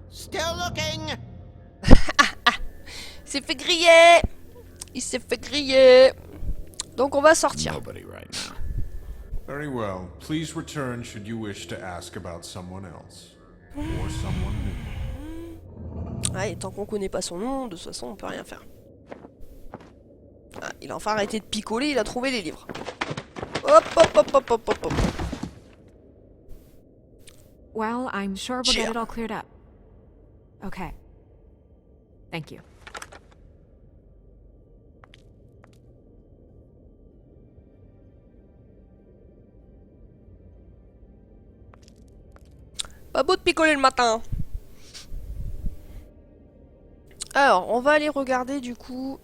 [SPEAKER 8] Still looking.
[SPEAKER 1] Il s'est fait griller. Il s'est fait griller. Donc on va sortir.
[SPEAKER 2] Nobody right now.
[SPEAKER 9] Very well. Please return should you wish to ask about someone else. Or someone new.
[SPEAKER 1] Ouais, tant qu'on connaît pas son nom, de toute façon on peut rien faire. Ah, il a enfin arrêté de picoler, il a trouvé les livres. Hop, hop, hop, hop, hop, hop, hop.
[SPEAKER 4] Well, I'm sure we'll
[SPEAKER 1] Yeah.
[SPEAKER 4] get it all cleared up. Okay. Thank you.
[SPEAKER 1] Pas beau de picoler le matin. Alors, on va aller regarder du coup.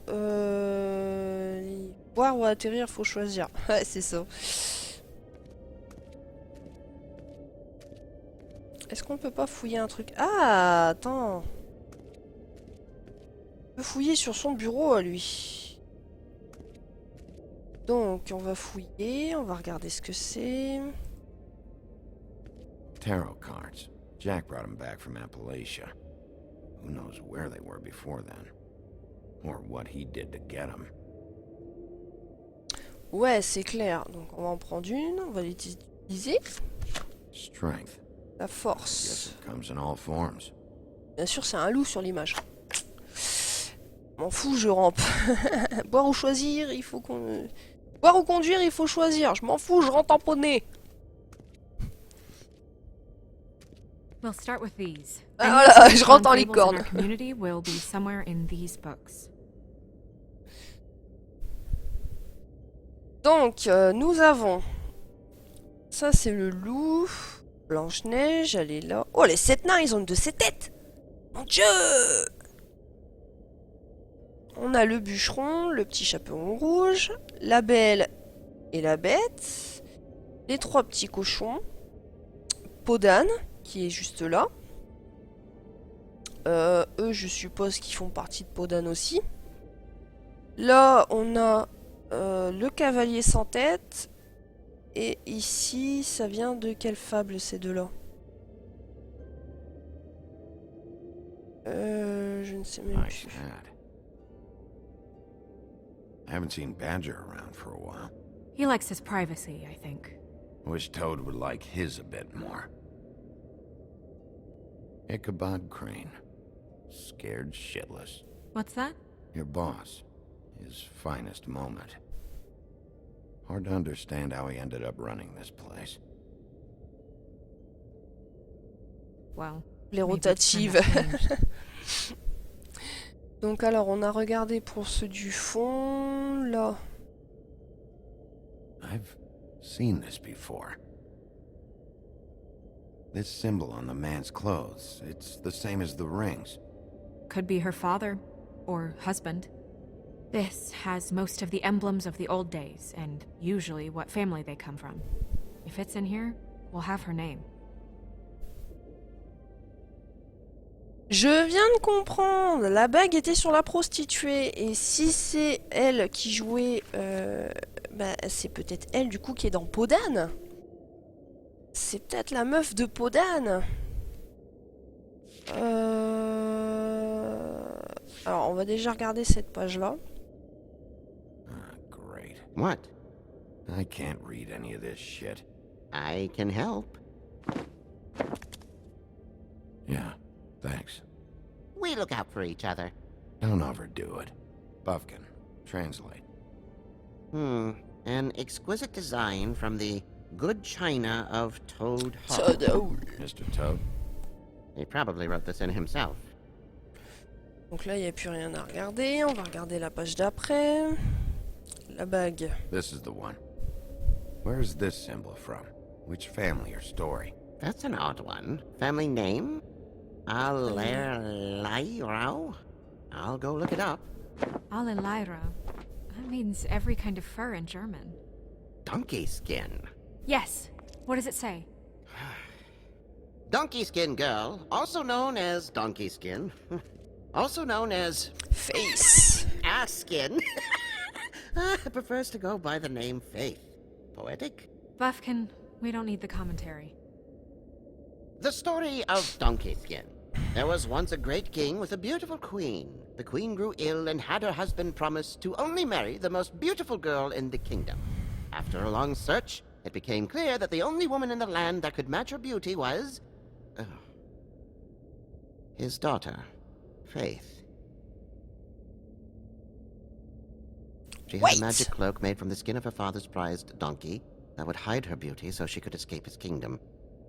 [SPEAKER 1] Voir ou atterrir, faut choisir. Ouais, c'est ça. Est-ce qu'on peut pas fouiller un truc? Ah, attends. On peut fouiller sur son bureau à lui. Donc, on va fouiller, on va regarder ce que c'est.
[SPEAKER 2] Tarot cards. Jack brought them back from Appalachia. Who knows where they were before then? Or what he did to get them.
[SPEAKER 1] Ouais, c'est clair. Donc, on va en prendre une, on va l'utiliser.
[SPEAKER 2] Strength.
[SPEAKER 1] La
[SPEAKER 2] Guess
[SPEAKER 1] force.
[SPEAKER 2] it comes in all forms.
[SPEAKER 1] Bien sûr, c'est un loup sur l'image. M'en fous, je rampe. Boire ou choisir, il faut qu'on... Boire ou conduire, il faut choisir. Je m'en fous, je rentre tamponné.
[SPEAKER 4] We'll start with these.
[SPEAKER 1] Ah,
[SPEAKER 4] Any
[SPEAKER 1] voilà, je rentre en
[SPEAKER 4] tables in
[SPEAKER 1] licorne.
[SPEAKER 4] our community will be somewhere in these books.
[SPEAKER 1] Donc, nous avons... Ça, c'est le loup. Blanche-Neige, elle est là. Oh, les 7 nains, ils ont de ces têtes. Mon Dieu! On a le bûcheron, le petit chaperon rouge, la belle et la bête, les 3 petits cochons, Podane, qui est juste là. Eux, je suppose qu'ils font partie de Podane aussi. Là, on a le cavalier sans tête. Et ici, ça vient de quelle fable ces deux-là? Je ne sais même
[SPEAKER 2] Nice
[SPEAKER 1] plus.
[SPEAKER 2] hat. I haven't seen Badger around for a while.
[SPEAKER 4] He likes his privacy, I think.
[SPEAKER 2] Wish Toad would like his a bit more. Ichabod Crane. Scared shitless.
[SPEAKER 4] What's that?
[SPEAKER 2] Your boss. His finest moment. Hard to understand how he ended up running this place.
[SPEAKER 4] Well,
[SPEAKER 1] Les
[SPEAKER 4] maybe it's time
[SPEAKER 1] rotatives.
[SPEAKER 4] that changed.
[SPEAKER 1] Donc alors, on a regardé pour ceux du fond, là.
[SPEAKER 2] I've seen this before. This symbol on the man's clothes, it's the same as the rings.
[SPEAKER 4] Could be her father or husband. This has most of the emblems of the old days, and usually what family they come from. If it's in here, we'll have her name.
[SPEAKER 1] Je viens de comprendre, la bague était sur la prostituée, et si c'est elle qui jouait, bah, c'est peut-être elle du coup qui est dans Podane. C'est peut-être la meuf de Podane. Alors on va déjà regarder cette page-là.
[SPEAKER 2] Ah, great.
[SPEAKER 8] What?
[SPEAKER 2] I can't read any of this shit.
[SPEAKER 8] I can help.
[SPEAKER 2] Yeah, thanks.
[SPEAKER 8] We look out for each other.
[SPEAKER 2] Don't overdo it. Buffkin, translate.
[SPEAKER 8] An exquisite design from the good china of Toad Hall.
[SPEAKER 2] Mr. Toad?
[SPEAKER 8] He probably wrote this in himself.
[SPEAKER 1] Donc là il n'y a plus rien à regarder, on va regarder la page d'après. La bague.
[SPEAKER 2] This is the one. Where's this symbol from? Which family or story?
[SPEAKER 8] That's an odd one. Family name? Alerlairo? I'll go look it up.
[SPEAKER 4] Alelaira. That means every kind of fur in German.
[SPEAKER 8] Donkey skin.
[SPEAKER 4] Yes. What does it say?
[SPEAKER 8] Donkey skin girl, also known as donkey skin. Also known as
[SPEAKER 1] Face.
[SPEAKER 8] ass skin. Prefers to go by the name Faith. Poetic?
[SPEAKER 4] Buffkin, we don't need the commentary.
[SPEAKER 8] The story of Donkey Skin. There was once a great king with a beautiful queen. The queen grew ill and had her husband promise to only marry the most beautiful girl in the kingdom. After a long search, it became clear that the only woman in the land that could match her beauty was... his daughter, Faith. She had
[SPEAKER 1] Wait!
[SPEAKER 8] a magic cloak made from the skin of her father's prized donkey that would hide her beauty so she could escape his kingdom.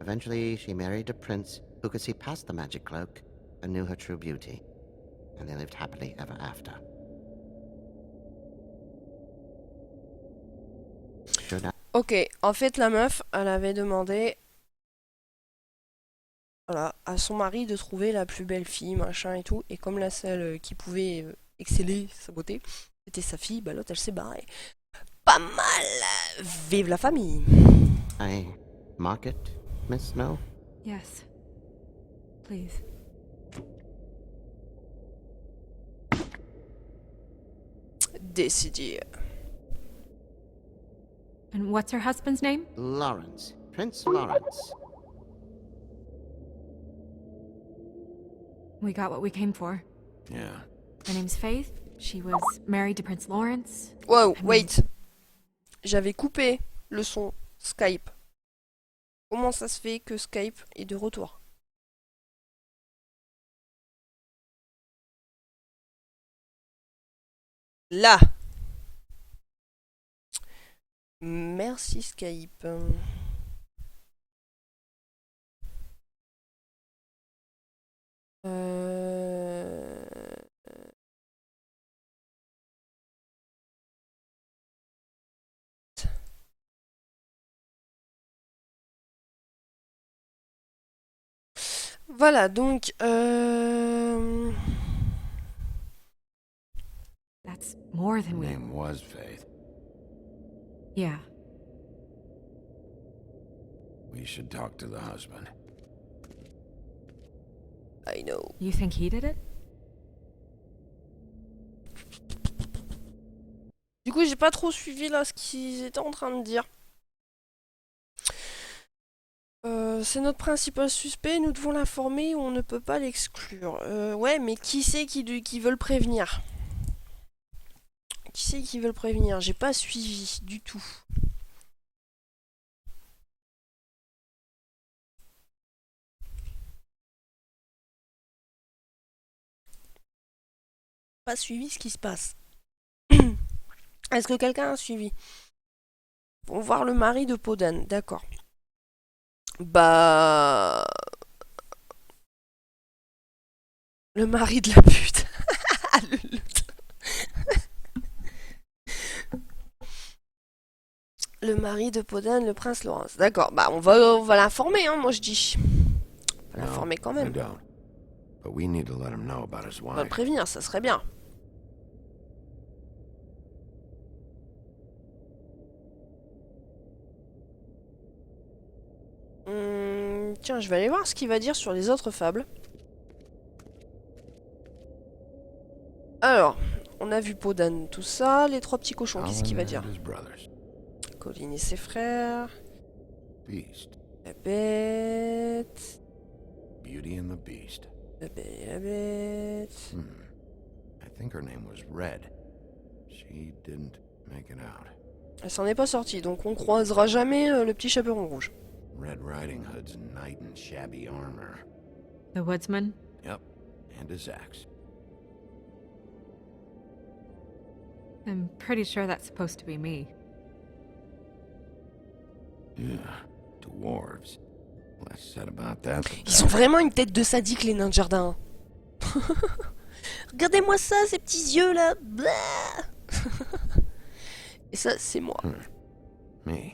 [SPEAKER 8] Eventually, she married a prince who could see past the magic cloak and knew her true beauty. And they lived happily ever after.
[SPEAKER 1] Ok, en fait, la meuf, elle avait demandé voilà, à son mari de trouver la plus belle fille, machin et tout. Et comme la seule qui pouvait exceller sa beauté, c'était sa fille, bah l'autre, elle s'est barrée. Pas mal! Vive la famille!
[SPEAKER 8] I mark it, Miss Snow?
[SPEAKER 4] Yes. Please.
[SPEAKER 1] Décidé.
[SPEAKER 4] And what's her husband's name?
[SPEAKER 8] Lawrence. Prince Lawrence.
[SPEAKER 4] We got what we came for.
[SPEAKER 2] Yeah.
[SPEAKER 4] Her name's Faith. She was married to Prince Lawrence.
[SPEAKER 1] Wow, wait. J'avais coupé le son Skype. Comment ça se fait que Skype est de retour? Là. Merci Skype. Voilà, donc...
[SPEAKER 4] That's more than we...
[SPEAKER 2] Name was Faith.
[SPEAKER 4] Yeah.
[SPEAKER 2] We should talk to the husband.
[SPEAKER 1] I know.
[SPEAKER 4] You think he did it?
[SPEAKER 1] Du coup, j'ai pas trop suivi là ce qu'ils étaient en train de dire. C'est notre principal suspect, nous devons l'informer ou on ne peut pas l'exclure. Ouais, mais qui c'est qui veut le prévenir? Qui c'est qui veut le prévenir? J'ai pas suivi du tout. Pas suivi ce qui se passe. Est-ce que quelqu'un a suivi? Vont voir le mari de Podan, d'accord. Bah... Le mari de la pute. Le mari de Podan, le prince Lawrence. D'accord, bah on va l'informer, hein, moi je dis. On va l'informer quand même.
[SPEAKER 2] I don't. But we need to let him know about his
[SPEAKER 1] On va le
[SPEAKER 2] wife.
[SPEAKER 1] prévenir, ça serait bien. Tiens, je vais aller voir ce qu'il va dire sur les autres fables. Alors, on a vu Podan, tout ça. Les trois petits cochons, qu'est-ce qu'il va dire?
[SPEAKER 2] His brothers.
[SPEAKER 1] Colin et ses frères.
[SPEAKER 2] Beast.
[SPEAKER 1] La bête.
[SPEAKER 2] Beauty and the Beast.
[SPEAKER 1] La bête et la bête.
[SPEAKER 2] I think her name was Red. She didn't make it out.
[SPEAKER 1] Elle s'en est pas sortie, donc on croisera jamais le petit chaperon rouge.
[SPEAKER 2] Red Riding Hood's knight in shabby armor.
[SPEAKER 4] The woodsman?
[SPEAKER 2] Yep, and his axe.
[SPEAKER 4] I'm pretty sure that's supposed to be me.
[SPEAKER 2] Yeah, dwarves. Less said about that, the
[SPEAKER 1] Ils ont vraiment une tête de sadique, les nains de jardin. Regardez-moi ça, ces petits yeux là. Et ça, c'est moi.
[SPEAKER 2] me.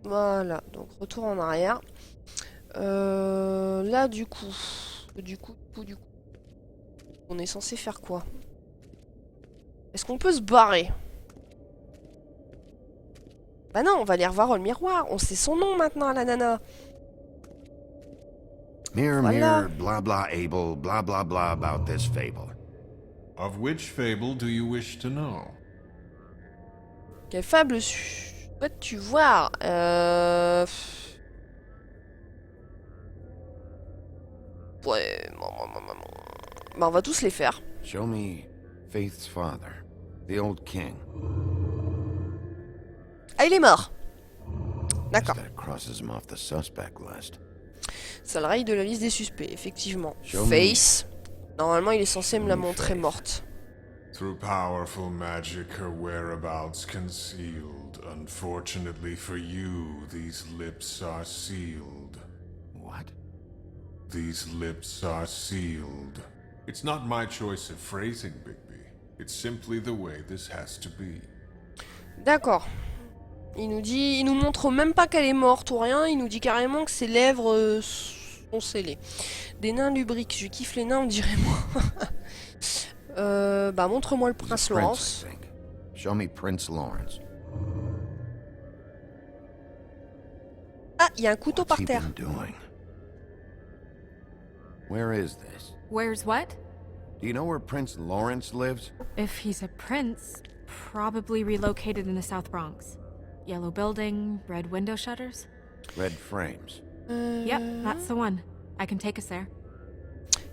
[SPEAKER 1] Voilà, donc retour en arrière. Là, du coup, on est censé faire quoi? Est-ce qu'on peut se barrer? Bah non, on va aller revoir le miroir. On sait son nom maintenant, la nana.
[SPEAKER 2] Mirror,
[SPEAKER 1] Voilà.
[SPEAKER 2] mirror, blah blah able, blah blah blah about this fable.
[SPEAKER 9] Of which fable do you wish to know?
[SPEAKER 1] Quelle fable souhaites-tu voir? Ouais, bah on va tous les faire.
[SPEAKER 2] Show me Faith's father, the old king.
[SPEAKER 1] Ah, il est mort. D'accord.
[SPEAKER 2] That crosses him off the suspect list.
[SPEAKER 1] Ça le raye de la liste des suspects, effectivement.
[SPEAKER 2] Show me.
[SPEAKER 1] Face. Normalement, il est censé me la
[SPEAKER 2] Show me
[SPEAKER 1] montrer
[SPEAKER 2] Faith.
[SPEAKER 1] morte.
[SPEAKER 9] Through powerful magic, her whereabouts concealed. Unfortunately for you, these lips are sealed.
[SPEAKER 2] What?
[SPEAKER 9] These lips are sealed. It's not my choice of phrasing, Bigby. It's simply the way this has to be.
[SPEAKER 1] D'accord. Il nous dit, il nous montre même pas qu'elle est morte ou rien, il nous dit carrément que ses lèvres sont scellées. Des nains lubriques, je kiffe les nains, on dirait moi. Bah montre-moi le
[SPEAKER 2] He's a
[SPEAKER 1] prince
[SPEAKER 2] prince,
[SPEAKER 1] Lawrence.
[SPEAKER 2] I think. Show me Prince Lawrence.
[SPEAKER 1] Ah, il y a un couteau
[SPEAKER 2] What's
[SPEAKER 1] par
[SPEAKER 2] he
[SPEAKER 1] terre.
[SPEAKER 2] been doing? Where is this?
[SPEAKER 4] Where's what?
[SPEAKER 2] Do you know where Prince Lawrence lives?
[SPEAKER 4] If he's a prince, probably relocated in the South Bronx. Yellow building, red window shutters?
[SPEAKER 2] Red frames.
[SPEAKER 4] Yep, that's the one. I can take us there.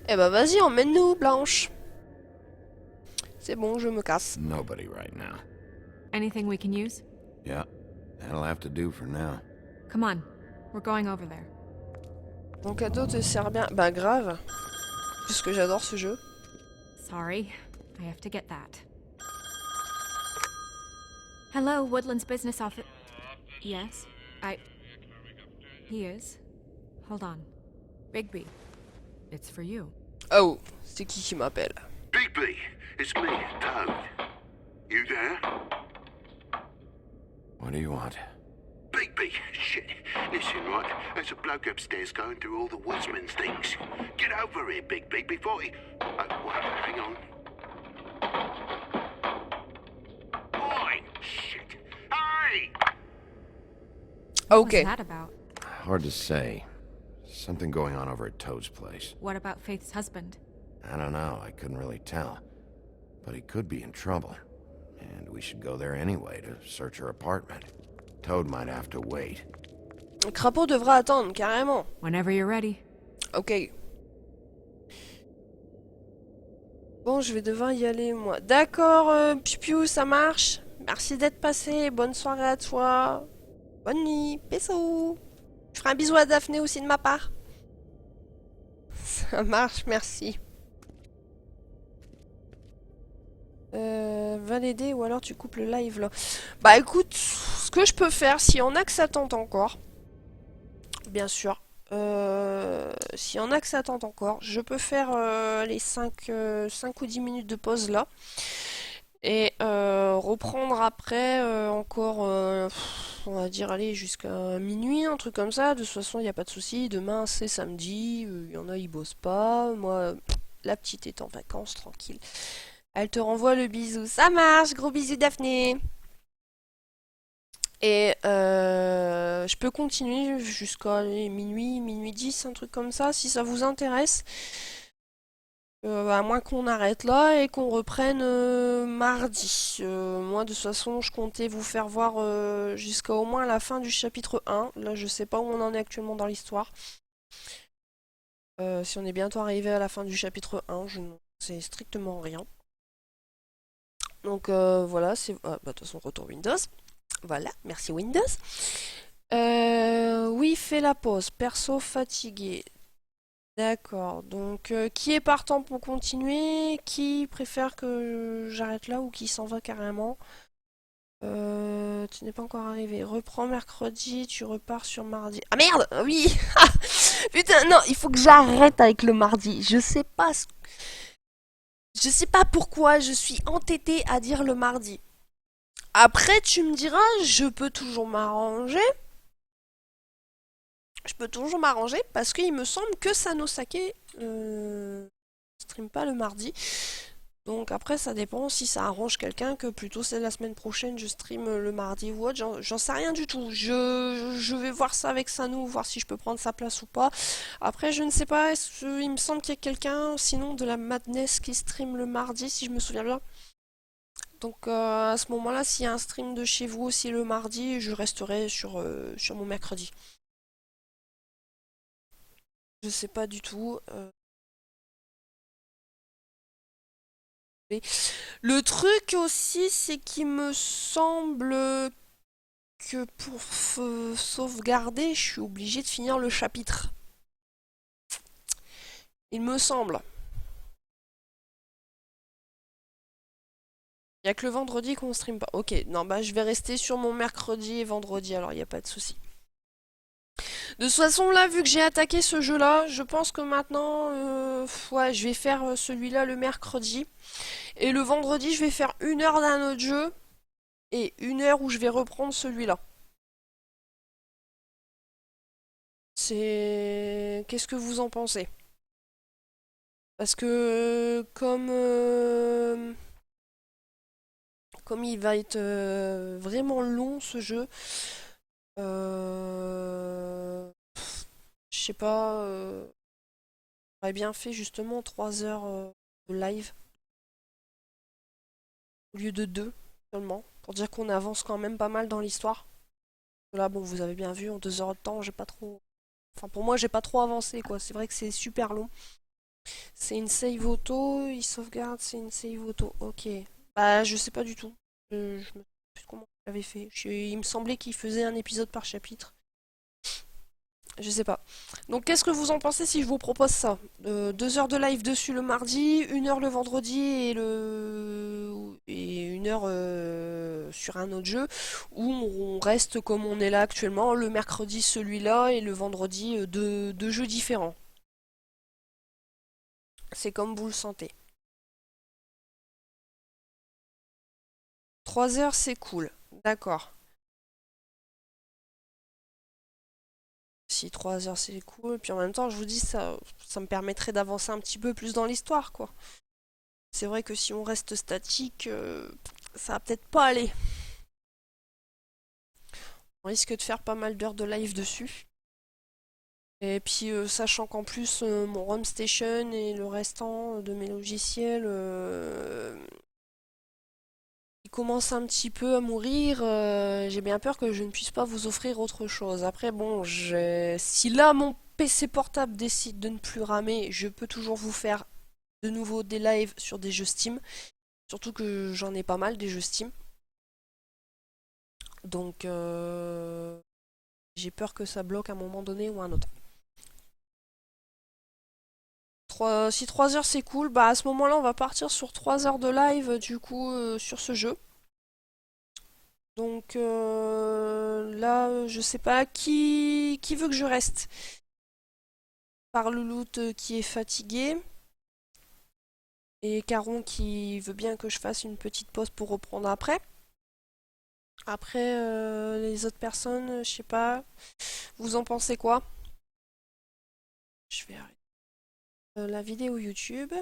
[SPEAKER 1] Eh bah vas-y, emmène-nous, Blanche. C'est bon, je me casse.
[SPEAKER 2] Nobody right now.
[SPEAKER 4] Anything we can use?
[SPEAKER 2] Yeah, that'll have to do for now.
[SPEAKER 4] Come on, we're going over there.
[SPEAKER 1] Mon cadeau te sert bien. Bah grave. Puisque j'adore ce jeu.
[SPEAKER 4] Sorry, I have to get that. Hello, Woodland's business office. Yes, He is. Hold on. Bigby, it's for you.
[SPEAKER 1] Oh, c'est qui m'appelle?
[SPEAKER 10] Bigby, it's me, Toad. You there?
[SPEAKER 2] What do you want?
[SPEAKER 10] Bigby, shit. Listen, right, there's a bloke upstairs going through all the woodsman's things. Get over here, Bigby, before he... Oh, well, hang on. Oi, shit. Hey!
[SPEAKER 4] What
[SPEAKER 1] Okay.
[SPEAKER 4] was that about?
[SPEAKER 2] Hard to say. Something going on over at Toad's place.
[SPEAKER 4] What about Faith's husband?
[SPEAKER 2] I don't know, I couldn't really tell. But he could be in trouble. And we should go there anyway to search her apartment. Toad might have to wait.
[SPEAKER 1] Le crapaud devra attendre, carrément.
[SPEAKER 4] Whenever you're ready.
[SPEAKER 1] Ok. Bon, je vais devoir y aller, moi. D'accord, Piu, ça marche. Merci d'être passé. Bonne soirée à toi. Bonne nuit. Bisous. Je ferai un bisou à Daphné aussi de ma part. Ça marche, merci. Va l'aider ou alors tu coupes le live là. Bah écoute, ce que je peux faire, s'il y en a que ça tente encore, bien sûr, s'il y en a que ça tente encore, je peux faire les 5 ou 10 minutes de pause là. Et reprendre après encore, on va dire, aller jusqu'à minuit, un truc comme ça. De toute façon, il n'y a pas de souci. Demain, c'est samedi. Il y en a, ils bossent pas. Moi, la petite est en vacances, tranquille. Elle te renvoie le bisou. Ça marche, gros bisous Daphné. Et je peux continuer jusqu'à minuit, minuit 10, un truc comme ça, si ça vous intéresse. À moins qu'on arrête là et qu'on reprenne mardi. Moi, de toute façon, je comptais vous faire voir jusqu'à au moins la fin du chapitre 1. Là, je sais pas où on en est actuellement dans l'histoire. Si on est bientôt arrivé à la fin du chapitre 1, je ne sais strictement rien. Donc voilà, c'est... Ah, bah, de toute façon, retour Windows. Voilà, merci Windows. Oui, fais la pause. Perso fatigué. D'accord, donc qui est partant pour continuer? Qui préfère que j'arrête là ou qui s'en va carrément? Tu n'es pas encore arrivé. Reprends mercredi, tu repars sur mardi. Ah merde! Oui! Putain, non, il faut que j'arrête avec le mardi. Je sais pas pourquoi je suis entêtée à dire le mardi. Après, tu me diras, je peux toujours m'arranger. Je peux toujours m'arranger parce qu'il me semble que Sanosake stream pas le mardi. Donc après, ça dépend si ça arrange quelqu'un que plutôt c'est la semaine prochaine je stream le mardi ou autre. J'en sais rien du tout. Je vais voir ça avec Sanou, voir si je peux prendre sa place ou pas. Après, je ne sais pas. Il me semble qu'il y a quelqu'un, sinon de la Madness, qui stream le mardi, si je me souviens bien. Donc à ce moment-là, s'il y a un stream de chez vous aussi le mardi, je resterai sur mon mercredi. Je sais pas du tout. Le truc aussi, c'est qu'il me semble que pour sauvegarder, je suis obligée de finir le chapitre. Il me semble. Il n'y a que le vendredi qu'on stream pas. Ok, non, bah je vais rester sur mon mercredi et vendredi, alors il n'y a pas de souci. De toute façon, là, vu que j'ai attaqué ce jeu-là, je pense que maintenant, ouais, je vais faire celui-là le mercredi. Et le vendredi, je vais faire 1 heure d'un autre jeu. Et 1 heure où je vais reprendre celui-là. C'est... Qu'est-ce que vous en pensez? Parce que comme il va être vraiment long ce jeu, je sais pas, j'aurais bien fait justement 3 heures de live au lieu de 2 seulement, pour dire qu'on avance quand même pas mal dans l'histoire. Là, bon, vous avez bien vu, en 2 heures de temps, j'ai pas trop... Enfin, pour moi, j'ai pas trop avancé, quoi. C'est vrai que c'est super long. C'est une save auto, il sauvegarde, c'est une save auto. Ok. Bah, je sais pas du tout. Je me souviens plus comment il avait fait. Il me semblait qu'il faisait un épisode par chapitre. Je sais pas. Donc, qu'est-ce que vous en pensez si je vous propose ça? 2 heures de live dessus le mardi, 1 heure le vendredi et 1 heure sur un autre jeu, où on reste comme on est là actuellement, le mercredi celui-là et le vendredi deux jeux différents. C'est comme vous le sentez. 3 heures, c'est cool. D'accord. Si 3 heures, c'est cool. Puis en même temps, je vous dis, ça me permettrait d'avancer un petit peu plus dans l'histoire, quoi. C'est vrai que si on reste statique, ça va peut-être pas aller. On risque de faire pas mal d'heures de live dessus. Et puis, sachant qu'en plus, mon Home Station et le restant de mes logiciels, ils commencent un petit peu à mourir. J'ai bien peur que je ne puisse pas vous offrir autre chose. Après, bon, si là, mon PC portable décide de ne plus ramer, je peux toujours vous faire de nouveau des lives sur des jeux Steam. Surtout que j'en ai pas mal des jeux Steam. Donc, j'ai peur que ça bloque à un moment donné ou à un autre. Si 3 heures c'est cool, bah à ce moment-là on va partir sur 3 heures de live du coup sur ce jeu. Donc là je sais pas qui veut que je reste. Par le loot qui est fatigué. Et Caron qui veut bien que je fasse une petite pause pour reprendre après. Après les autres personnes, je sais pas. Vous en pensez quoi? Je vais arrêter la vidéo YouTube.